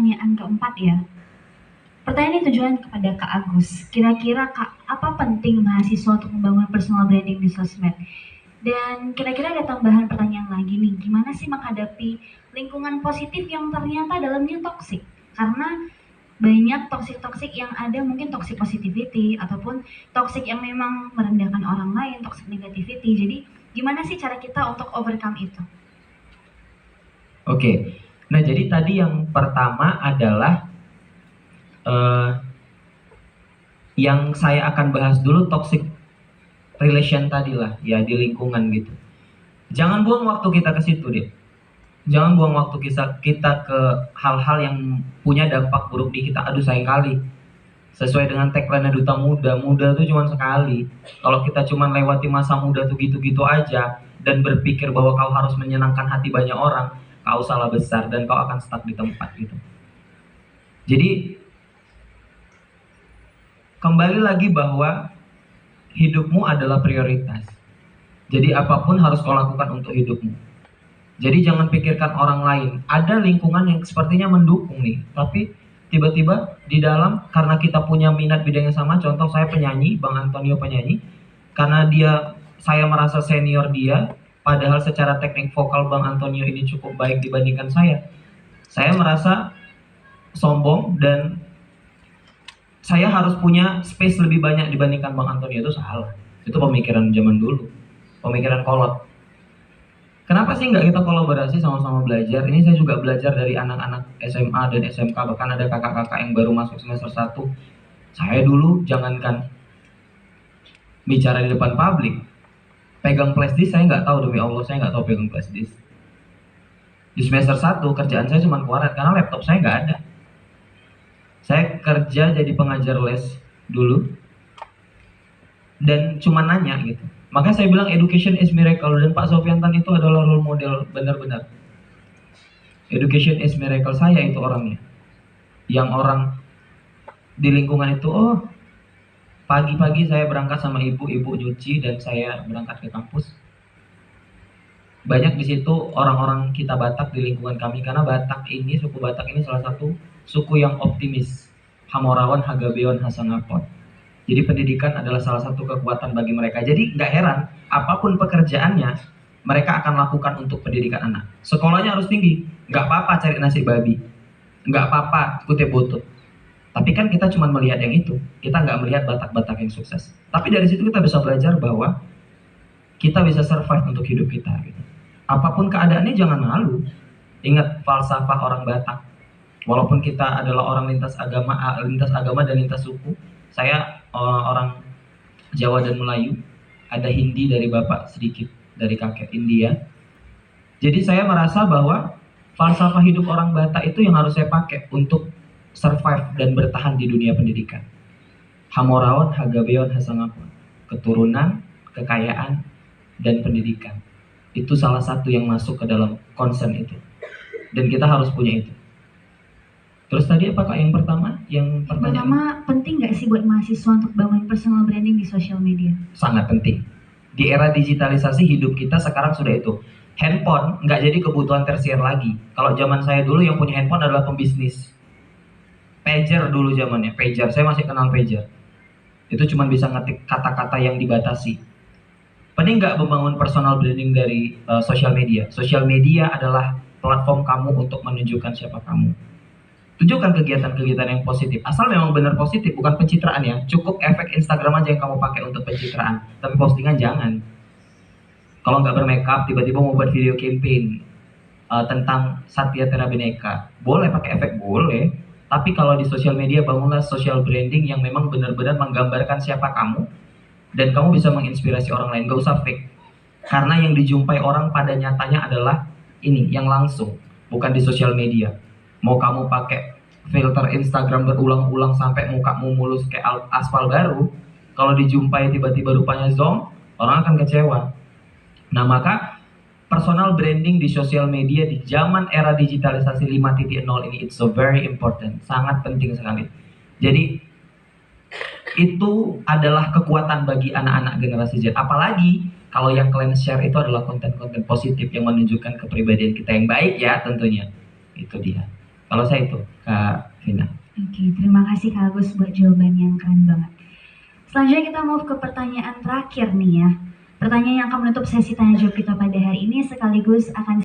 pertanyaan keempat ya. Pertanyaan ini tujuan kepada Kak Agus. Kira-kira Kak, apa penting mahasiswa untuk membangun personal branding di sosmed? Dan kira-kira ada tambahan pertanyaan lagi nih, gimana sih menghadapi lingkungan positif yang ternyata dalamnya toksik? Karena banyak toxic yang ada, mungkin toxic positivity ataupun toxic yang memang merendahkan orang lain, toxic negativity. Jadi gimana sih cara kita untuk overcome itu? Oke. Nah, jadi tadi yang pertama adalah yang saya akan bahas dulu toxic relation tadi lah, ya, di lingkungan gitu. Jangan buang waktu kita ke situ deh. Jangan buang waktu kita ke hal-hal yang punya dampak buruk di kita. Aduh, sayang kali. Sesuai dengan tagline Duta Muda, muda tuh cuma sekali. Kalau kita cuma lewati masa muda tuh gitu-gitu aja dan berpikir bahwa kau harus menyenangkan hati banyak orang, kau salah besar dan kau akan stuck di tempat gitu. Jadi kembali lagi bahwa hidupmu adalah prioritas. Jadi apapun harus kau lakukan untuk hidupmu. Jadi jangan pikirkan orang lain. Ada lingkungan yang sepertinya mendukung nih, tapi tiba-tiba di dalam, karena kita punya minat bidang yang sama, contoh saya penyanyi, Bang Antonio penyanyi, karena saya merasa senior dia, padahal secara teknik vokal Bang Antonio ini cukup baik dibandingkan saya merasa sombong dan saya harus punya space lebih banyak dibandingkan Bang Antonio. Itu salah. Itu pemikiran zaman dulu, pemikiran kolot. Kenapa sih nggak kita kolaborasi, sama-sama belajar? Ini saya juga belajar dari anak-anak SMA dan SMK, bahkan ada kakak-kakak yang baru masuk semester 1. Saya dulu jangankan bicara di depan publik, pegang flashdisk saya nggak tahu, demi Allah saya nggak tahu pegang flashdisk. Di semester 1 kerjaan saya cuma kuarat karena laptop saya nggak ada. Saya kerja jadi pengajar les dulu dan cuma nanya gitu. Makanya saya bilang education is miracle, dan Pak Sofiantan itu adalah role model benar-benar. Education is miracle, saya itu orangnya. Yang orang di lingkungan itu, oh pagi-pagi saya berangkat sama ibu nyuci dan saya berangkat ke kampus. Banyak di situ orang-orang kita Batak di lingkungan kami, karena suku Batak ini salah satu suku yang optimis. Hamorawan, Hagabeon, Hasangapon. Jadi pendidikan adalah salah satu kekuatan bagi mereka. Jadi nggak heran, apapun pekerjaannya, mereka akan lakukan untuk pendidikan anak. Sekolahnya harus tinggi, nggak apa-apa cari nasi babi, nggak apa-apa kutip butut. Tapi kan kita cuma melihat yang itu, kita nggak melihat Batak-Batak yang sukses. Tapi dari situ kita bisa belajar bahwa kita bisa survive untuk hidup kita. Gitu. Apapun keadaannya jangan malu. Ingat falsafah orang Batak. Walaupun kita adalah orang lintas agama dan lintas suku. Saya orang Jawa dan Melayu. Ada Hindi dari bapak sedikit, dari kakek India. Jadi saya merasa bahwa falsafah hidup orang Batak itu yang harus saya pakai untuk survive dan bertahan di dunia pendidikan. Hamorawan, Hagabeon, Hasangapon. Keturunan, kekayaan, dan pendidikan. Itu salah satu yang masuk ke dalam concern itu. Dan kita harus punya itu. Terus tadi apakah yang pertama? Yang pertama, penting nggak sih buat mahasiswa untuk bangun personal branding di sosial media? Sangat penting. Di era digitalisasi hidup kita sekarang sudah itu. Handphone nggak jadi kebutuhan tersier lagi. Kalau zaman saya dulu yang punya handphone adalah pembisnis. Pager dulu zamannya, pager. Saya masih kenal pager. Itu cuma bisa ngetik kata-kata yang dibatasi. Penting nggak membangun personal branding dari sosial media? Sosial media adalah platform kamu untuk menunjukkan siapa kamu. Tunjukkan kegiatan-kegiatan yang positif. Asal memang benar positif, bukan pencitraan ya. Cukup efek Instagram aja yang kamu pakai untuk pencitraan. Tapi postingan jangan. Kalau nggak bermakeup, tiba-tiba mau buat video campaign tentang Satya Tera Bhinneka. Boleh pakai efek, boleh. Tapi kalau di sosial media, bangunlah social branding yang memang benar-benar menggambarkan siapa kamu. Dan kamu bisa menginspirasi orang lain. Gak usah fake. Karena yang dijumpai orang pada nyatanya adalah ini, yang langsung. Bukan di sosial media. Mau kamu pakai filter Instagram berulang-ulang sampai mukamu mulus kayak aspal baru, kalau dijumpai tiba-tiba rupanya zonk, orang akan kecewa. Nah, maka personal branding di sosial media di zaman era digitalisasi 5.0 ini, it's so very important, sangat penting sekali. Jadi itu adalah kekuatan bagi anak-anak generasi Z. Apalagi kalau yang kalian share itu adalah konten-konten positif yang menunjukkan kepribadian kita yang baik ya tentunya. Itu dia. Kalau saya itu, Kak Vina. Oke, terima kasih Kak Agus buat jawaban yang keren banget. Selanjutnya kita move ke pertanyaan terakhir nih ya. Pertanyaan yang akan menutup sesi tanya jawab kita pada hari ini sekaligus akan